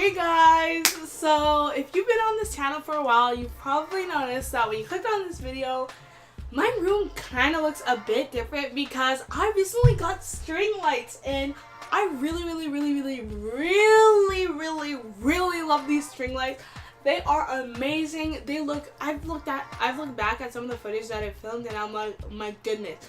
Hey guys, so if you've been on this channel for a while, you've probably noticed that when you clicked on this video, my room kind of looks a bit different because I recently got string lights and I really love these string lights. They are amazing. I've looked back at some of the footage that I filmed and I'm like, my goodness.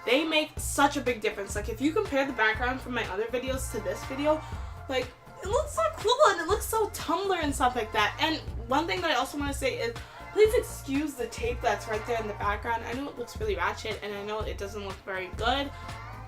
They make such a big difference. Like if you compare the background from my other videos to this video, like it looks so cool and it looks so Tumblr and stuff like that. And one thing that I also want to say is please excuse the tape that's right there in the background. I know it looks really ratchet and I know it doesn't look very good,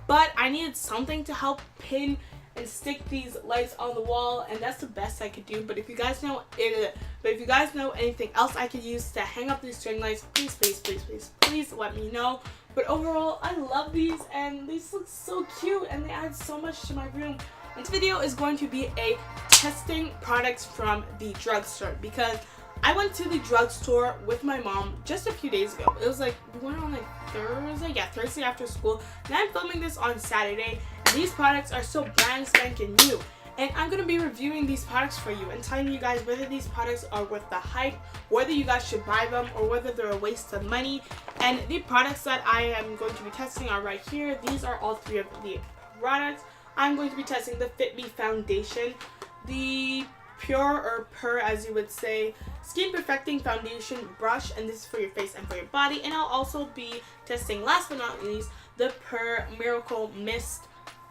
but I needed something to help pin and stick these lights on the wall, and that's the best I could do. But if you guys know anything else I could use to hang up these string lights, please let me know. But overall, I love these and these look so cute and they add so much to my room. This video is going to be a testing products from the drugstore because I went to the drugstore with my mom just a few days ago. It was like, we went on like Thursday after school, and I'm filming this on Saturday, and these products are still brand spanking new. And I'm going to be reviewing these products for you and telling you guys whether these products are worth the hype, whether you guys should buy them, or whether they're a waste of money. And the products that I am going to be testing are right here. These are all three of the products. I'm going to be testing the Fit Me Foundation, the Pure as you would say, Skin Perfecting Foundation Brush, and this is for your face and for your body. And I'll also be testing, last but not least, the Pure Miracle Mist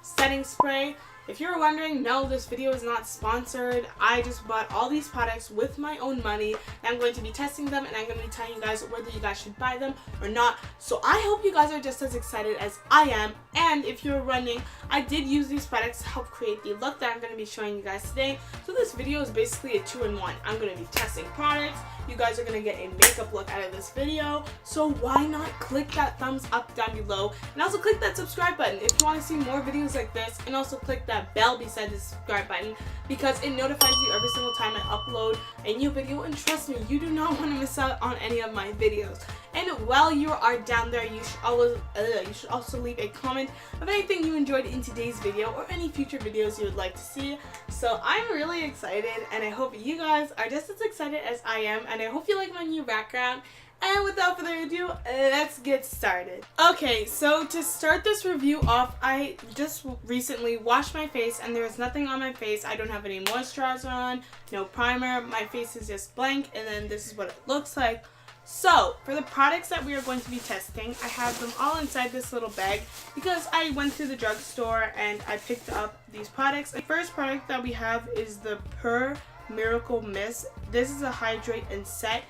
Setting Spray. If you're wondering, no, this video is not sponsored. I just bought all these products with my own money, and I'm going to be testing them, and I'm going to be telling you guys whether you guys should buy them or not. So I hope you guys are just as excited as I am. And if you're wondering, I did use these products to help create the look that I'm going to be showing you guys today. So this video is basically a 2-in-1. I'm going to be testing products. You guys are going to get a makeup look out of this video. So why not click that thumbs up down below, and also click that subscribe button if you want to see more videos like this, and also click that bell beside the subscribe button because it notifies you every single time I upload a new video. And trust me, you do not want to miss out on any of my videos. And while you are down there, you should also leave a comment of anything you enjoyed in today's video or any future videos you would like to see. So I'm really excited, and I hope you guys are just as excited as I am, and I hope you like my new background. And without further ado, let's get started. Okay, so to start this review off, I just recently washed my face and there is nothing on my face. I don't have any moisturizer on, no primer. My face is just blank, and then this is what it looks like. So, for the products that we are going to be testing, I have them all inside this little bag because I went to the drugstore and I picked up these products. The first product that we have is the Pure Miracle Mist. This is a hydrate and set.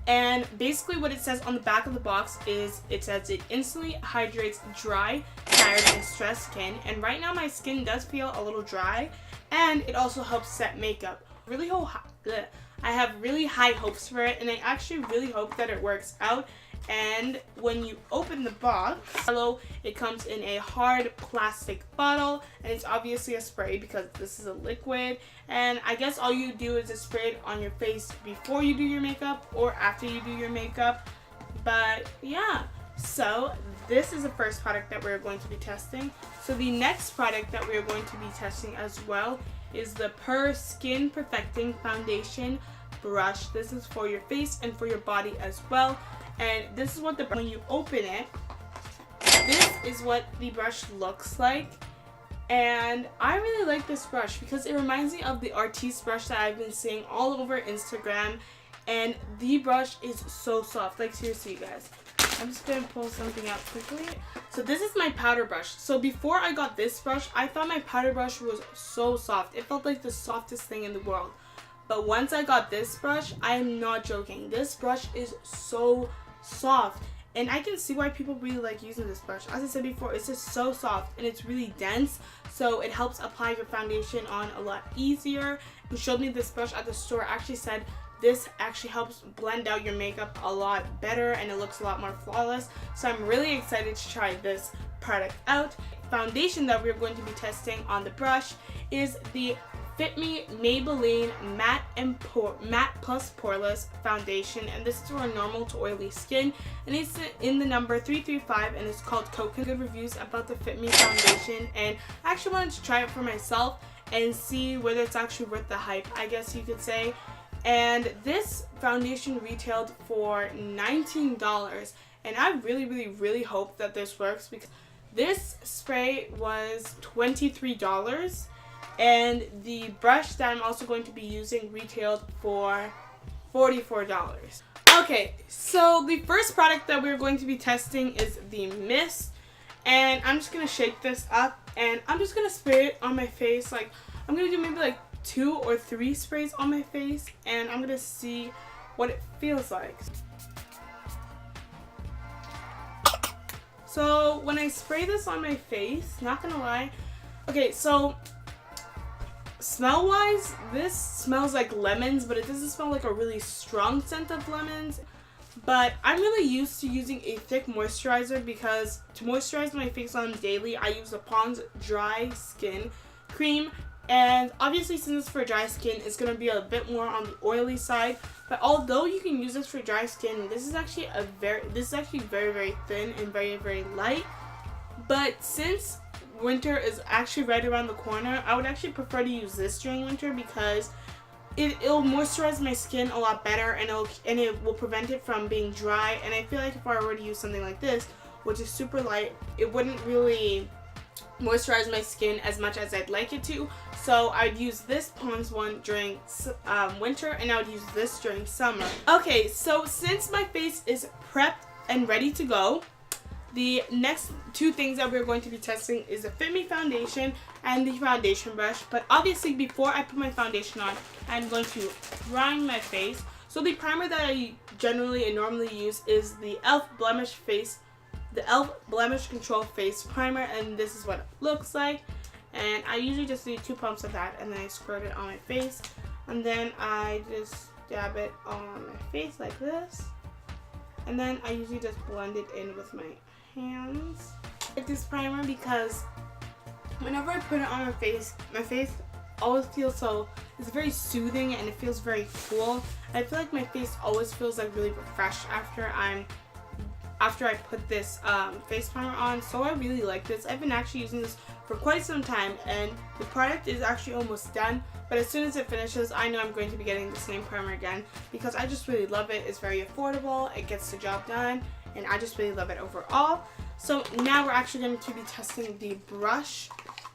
And basically what it says on the back of the box is it says it instantly hydrates dry, tired, and stressed skin. And right now my skin does feel a little dry, and it also helps set makeup. I have really high hopes for it, and I actually really hope that it works out. And when you open the box, it comes in a hard plastic bottle, and it's obviously a spray because this is a liquid. And I guess all you do is just spray it on your face before you do your makeup or after you do your makeup. But yeah, so this is the first product that we're going to be testing. So the next product that we're going to be testing as well is the Pure Skin Perfecting Foundation Brush. This is for your face and for your body as well. And this is what when you open it, this is what the brush looks like. And I really like this brush because it reminds me of the Artiste brush that I've been seeing all over Instagram. And the brush is so soft. Like seriously, you guys. I'm just going to pull something out quickly. So this is my powder brush. So before I got this brush, I thought my powder brush was so soft. It felt like the softest thing in the world. But once I got this brush, I am not joking. This brush is so soft, and I can see why people really like using this brush. As I said before, it's just so soft and it's really dense, so it helps apply your foundation on a lot easier. Who showed me this brush at the store actually said this actually helps blend out your makeup a lot better and it looks a lot more flawless. So I'm really excited to try this product out. Foundation that we're going to be testing on the brush is the Fit Me Maybelline Matte Plus Poreless Foundation, and this is for normal to oily skin, and it's in the number 335, and it's called Coconut. Good reviews about the Fit Me Foundation, and I actually wanted to try it for myself, and see whether it's actually worth the hype, I guess you could say. And this foundation retailed for $19, and I really hope that this works, because this spray was $23, and the brush that I'm also going to be using retailed for $44. Okay, so the first product that we're going to be testing is the mist, and I'm just gonna shake this up and I'm just gonna spray it on my face. Like, I'm gonna do maybe like 2 or 3 sprays on my face, and I'm gonna see what it feels like. So when I spray this on my face, not gonna lie, okay, so smell wise, this smells like lemons, but it doesn't smell like a really strong scent of lemons. But I'm really used to using a thick moisturizer, because to moisturize my face on daily, I use the Pond's Dry Skin Cream. And obviously, since it's for dry skin, it's going to be a bit more on the oily side. But although you can use this for dry skin, this is actually very thin and very light. But since winter is actually right around the corner, I would actually prefer to use this during winter, because it'll moisturize my skin a lot better, and it will prevent it from being dry. And I feel like if I were to use something like this, which is super light, it wouldn't really moisturize my skin as much as I'd like it to. So I'd use this Pond's one during winter, and I would use this during summer. Okay, so since my face is prepped and ready to go, the next 2 things that we're going to be testing is the Fit Me foundation and the foundation brush. But obviously, before I put my foundation on, I'm going to prime my face. So the primer that I generally and normally use is the e.l.f. Blemish Control Face Primer, and this is what it looks like. And I usually just do 2 pumps of that, and then I squirt it on my face, and then I just dab it on my face like this, and then I usually just blend it in with my hands. I like this primer because whenever I put it on my face always feels it's very soothing, and it feels very cool. I feel like my face always feels like really refreshed after I put this face primer on. So I really like this. I've been actually using this for quite some time, and the product is actually almost done. But as soon as it finishes, I know I'm going to be getting the same primer again, because I just really love it. It's very affordable, it gets the job done, and I just really love it overall. So now we're actually going to be testing the brush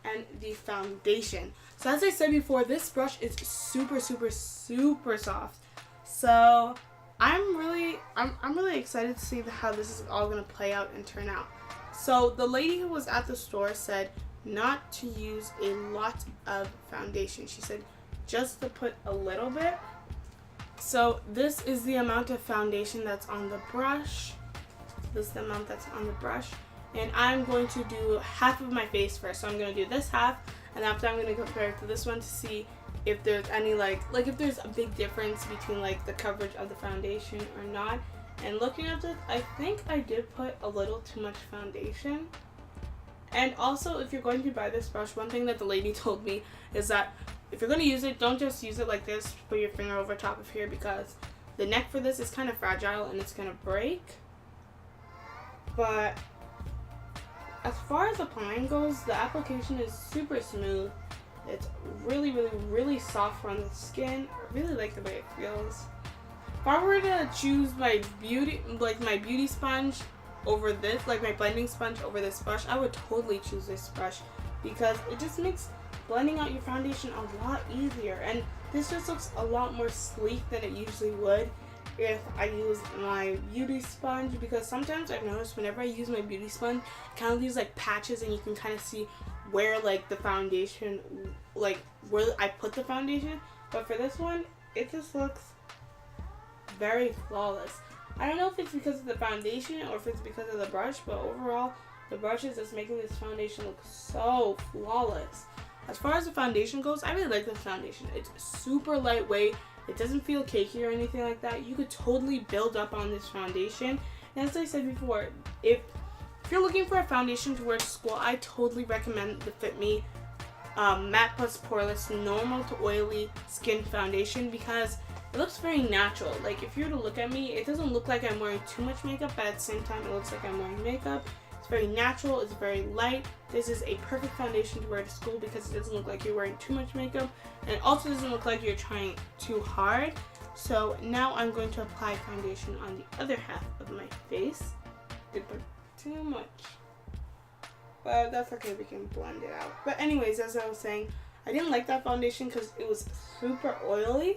and the foundation. So as I said before, this brush is super soft. So I'm really excited to see how this is all going to play out and turn out. So the lady who was at the store said not to use a lot of foundation. She said just to put a little bit. So this is the amount of foundation that's on the brush. This is the amount that's on the brush. And I'm going to do half of my face first. So I'm going to do this half, and after I'm going to compare it to this one to see if there's any like if there's a big difference between like the coverage of the foundation or not. And looking at this, I think I did put a little too much foundation. And also, if you're going to buy this brush, one thing that the lady told me is that if you're going to use it, don't just use it like this, put your finger over top of here, because the neck for this is kind of fragile and it's going to break. But as far as applying goes, the application is super smooth. It's really soft on the skin. I really like the way it feels. If I were to choose my beauty sponge over this, like my blending sponge over this brush, I would totally choose this brush, because it just makes blending out your foundation a lot easier. And this just looks a lot more sleek than it usually would if I use my beauty sponge, because sometimes I've noticed whenever I use my beauty sponge, it kind of leaves like patches, and you can kind of see where like the foundation, like where I put the foundation. But for this one, it just looks very flawless. I don't know if it's because of the foundation or if it's because of the brush, but overall the brush is just making this foundation look so flawless. As far as the foundation goes, I really like this foundation. It's super lightweight. It doesn't feel cakey or anything like that. You could totally build up on this foundation. And as I said before, if you're looking for a foundation to wear to school, I totally recommend the Fit Me Matte Plus Poreless Normal to Oily Skin Foundation, because it looks very natural. Like, if you were to look at me, it doesn't look like I'm wearing too much makeup, but at the same time, it looks like I'm wearing makeup. It's very natural, it's very light. This is a perfect foundation to wear to school because it doesn't look like you're wearing too much makeup, and it also doesn't look like you're trying too hard. So now I'm going to apply foundation on the other half of my face. Didn't put too much, but that's okay, we can blend it out. But anyways, as I was saying, I didn't like that foundation because it was super oily.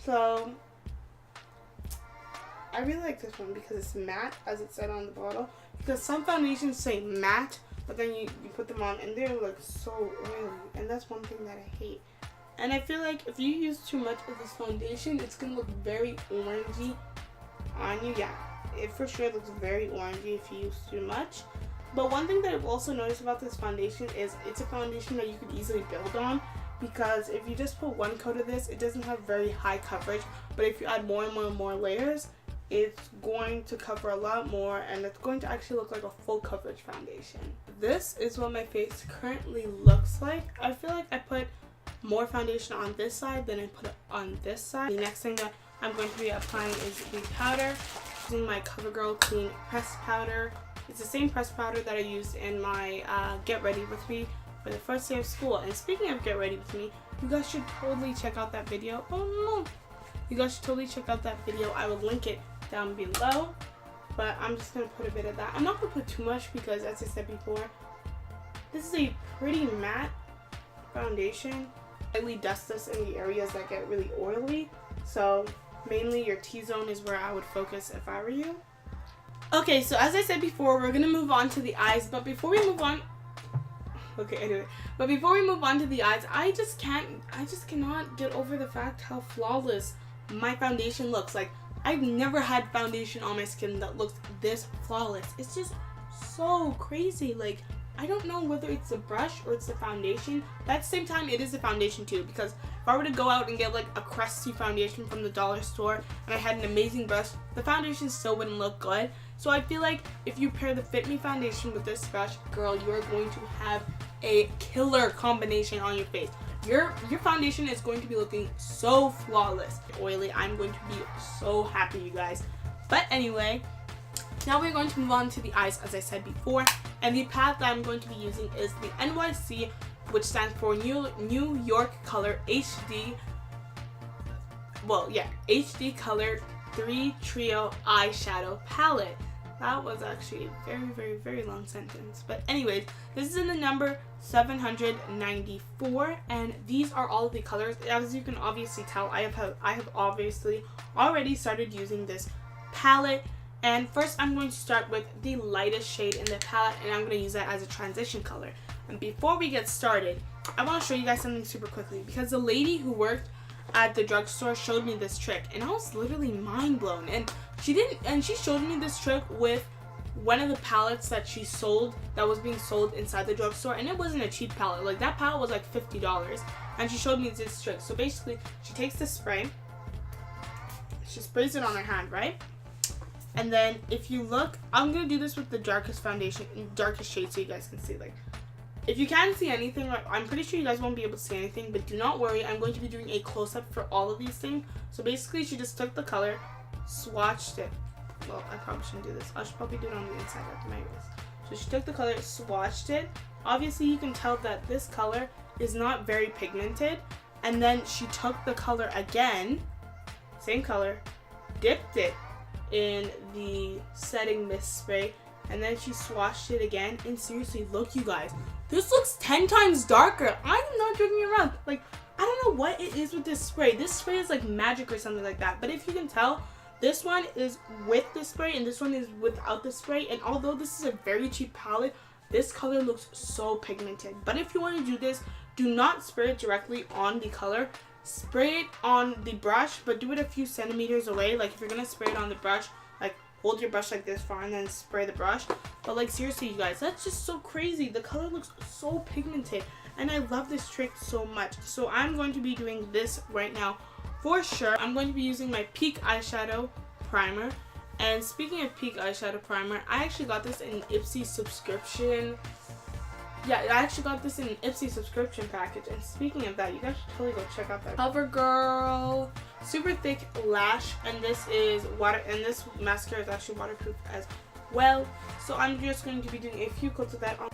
So I really like this one because it's matte, as it said on the bottle. Because some foundations say matte, but then you put them on and they're like so oily, and that's one thing that I hate. And I feel like if you use too much of this foundation, it's gonna look very orangey on you. Yeah, it for sure looks very orangey if you use too much. But one thing that I've also noticed about this foundation is it's a foundation that you could easily build on, because if you just put one coat of this, it doesn't have very high coverage. But if you add more and more layers, it's going to cover a lot more, and it's going to actually look like a full coverage foundation. This is what my face currently looks like. I feel like I put more foundation on this side than I put it on this side. The next thing that I'm going to be applying is the powder, using my CoverGirl Clean Pressed Powder. It's the same pressed powder that I used in my Get Ready With Me for the first day of school. And speaking of Get Ready With Me, you guys should totally check out that video. Oh no! You guys should totally check out that video. I will link it down below. But I'm just going to put a bit of that. I'm not going to put too much because, as I said before, this is a pretty matte foundation. I lightly dust this in the areas that get really oily. So mainly your T-zone is where I would focus if I were you. Okay, so as I said before, we're going to move on to the eyes. But before we move on... Okay, anyway. But before we move on to the eyes, I just cannot get over the fact how flawless my foundation looks. Like, I've never had foundation on my skin that looks this flawless. It's just so crazy. Like, I don't know whether it's the brush or it's the foundation, but at the same time, it is the foundation too, because if I were to go out and get like a crusty foundation from the dollar store and I had an amazing brush, the foundation still wouldn't look good. So I feel like if you pair the Fit Me foundation with this brush, girl, you are going to have a killer combination on your face. Your foundation is going to be looking so flawless. Oily, I'm going to be so happy, you guys. But anyway, now we're going to move on to the eyes, as I said before. And the palette that I'm going to be using is the NYC, which stands for New York Color HD. Well, yeah, HD Color 3 Trio Eyeshadow Palette. That was actually a very long sentence. But anyways, this is in the number 794, and these are all of the colors. As you can obviously tell, I have obviously already started using this palette. And first, I'm going to start with the lightest shade in the palette, and I'm going to use that as a transition color. And before we get started, I want to show you guys something super quickly, because the lady who worked at the drugstore showed me this trick, and I was literally mind blown. And she showed me this trick with one of the palettes that she sold, that was being sold inside the drugstore, and it wasn't a cheap palette. Like, that palette was like $50, and she showed me this trick. So basically, she takes the spray, she sprays it on her hand, right? And then if you look, I'm gonna do this with the darkest foundation, darkest shade, so you guys can see. Like, if you can't see anything, I'm pretty sure you guys won't be able to see anything, but do not worry, I'm going to be doing a close-up for all of these things. So basically, she just took the color, swatched it. Well, I probably shouldn't do this. I should probably do it on the inside of my wrist. So she took the color, swatched it. Obviously, you can tell that this color is not very pigmented. And then she took the color again, same color, dipped it in the setting mist spray, and then she swatched it again. And seriously, look, you guys, this looks 10 times darker. I'm not joking around. Like, I don't know what it is with this spray. This spray is like magic or something like that. But if you can tell, this one is with the spray and this one is without the spray. And although this is a very cheap palette, this color looks so pigmented. But if you want to do this, do not spray it directly on the color. Spray it on the brush, but do it a few centimeters away. Like, if you're gonna spray it on the brush, like, hold your brush like this far and then spray the brush. But like, seriously, you guys, that's just so crazy. The color looks so pigmented, and I love this trick so much. So I'm going to be doing this right now for sure. I'm going to be using my Peak Eyeshadow Primer. And speaking of Peak Eyeshadow Primer, I actually got this in an Ipsy subscription. Yeah, I actually got this in an Ipsy subscription package. And speaking of that, you guys should totally go check out that CoverGirl Super Thick Lash. And this is water. And this mascara is actually waterproof as well. So I'm just going to be doing a few coats of that on.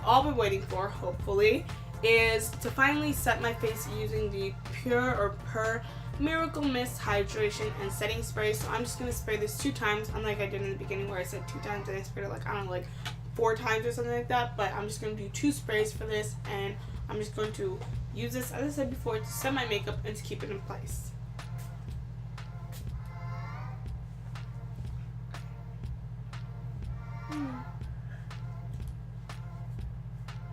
All we're waiting for, hopefully, is to finally set my face using the Pure Miracle Mist Hydration and Setting Spray. So I'm just going to spray this 2 times, unlike I did in the beginning where I said 2 times and I sprayed it like, I don't know, like 4 times or something like that. But I'm just going to do 2 sprays for this, and I'm just going to use this, as I said before, to set my makeup and to keep it in place.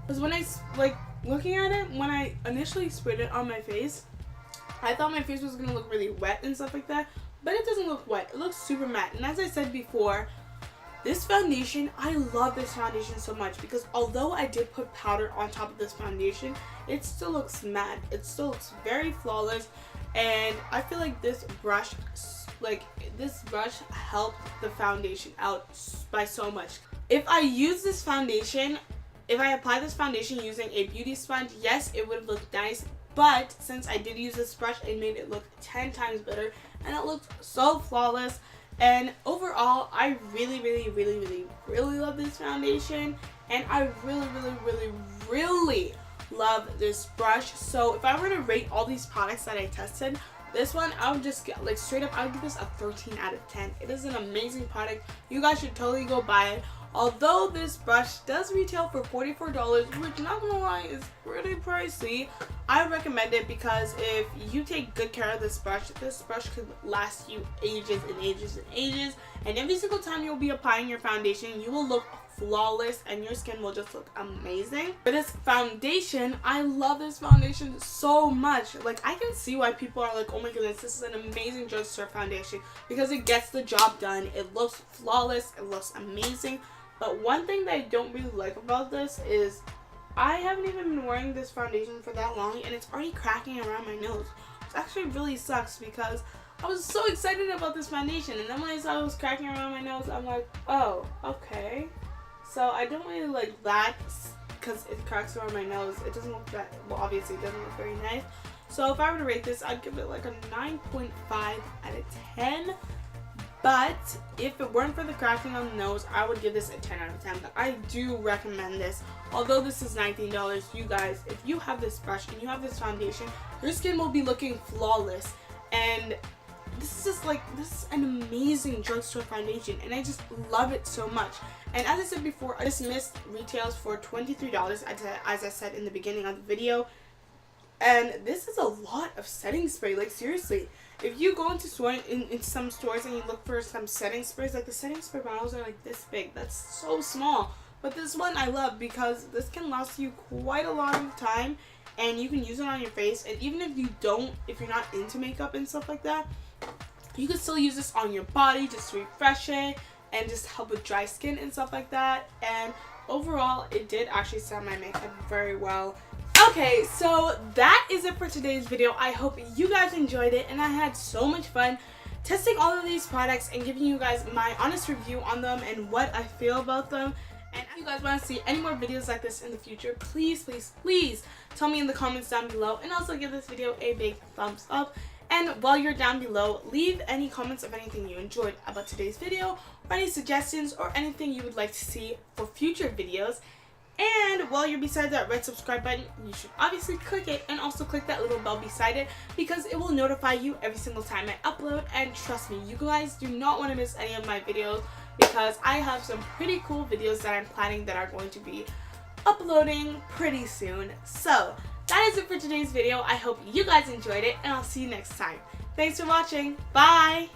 Because when I, like, looking at it, when I initially sprayed it on my face, I thought my face was going to look really wet and stuff like that, but it doesn't look wet. It looks super matte. And as I said before, this foundation, I love this foundation so much because although I did put powder on top of this foundation, it still looks matte. It still looks very flawless, and I feel like this brush helped the foundation out by so much. If I apply this foundation using a beauty sponge, yes, it would look nice, but since I did use this brush, it made it look 10 times better, and it looked so flawless. And overall, I really love this foundation, and I really love this brush. So if I were to rate all these products that I tested, this one, I would just get, like, straight up, I would give this a 13 out of 10. It is an amazing product. You guys should totally go buy it. Although this brush does retail for $44, which, not gonna lie, is pretty pricey, I recommend it because if you take good care of this brush could last you ages and ages and ages. And every single time you'll be applying your foundation, you will look flawless and your skin will just look amazing. For this foundation, I love this foundation so much. Like, I can see why people are like, oh my goodness, this is an amazing drugstore foundation, because it gets the job done. It looks flawless. It looks amazing. But one thing that I don't really like about this is I haven't even been wearing this foundation for that long, and it's already cracking around my nose. It actually really sucks because I was so excited about this foundation, and then when I saw it was cracking around my nose, I'm like, oh, okay. So I don't really like that because it cracks around my nose. It doesn't look that, well, obviously it doesn't look very nice. So if I were to rate this, I'd give it like a 9.5 out of 10. But if it weren't for the cracking on the nose, I would give this a 10 out of 10. But I do recommend this. Although this is $19, you guys, if you have this brush and you have this foundation, your skin will be looking flawless. And this is an amazing drugstore foundation, and I just love it so much. And as I said before, this mist retails for $23, as I said in the beginning of the video. And this is a lot of setting spray. Like, seriously, if you go into some stores and you look for some setting sprays, like, the setting spray bottles are like this big. That's so small. But this one I love because this can last you quite a long time, and you can use it on your face. And even if you're not into makeup and stuff like that, you can still use this on your body just to refresh it and just help with dry skin and stuff like that. And overall, it did actually set my makeup very well. Okay, so that is it for today's video. I hope you guys enjoyed it, and I had so much fun testing all of these products and giving you guys my honest review on them and what I feel about them. And if you guys want to see any more videos like this in the future, please tell me in the comments down below, and also give this video a big thumbs up. And while you're down below, leave any comments of anything you enjoyed about today's video, or any suggestions or anything you would like to see for future videos. And while you're beside that red subscribe button, you should obviously click it, and also click that little bell beside it, because it will notify you every single time I upload. And trust me, you guys do not want to miss any of my videos, because I have some pretty cool videos that I'm planning that are going to be uploading pretty soon. So that is it for today's video. I hope you guys enjoyed it, and I'll see you next time. Thanks for watching. Bye!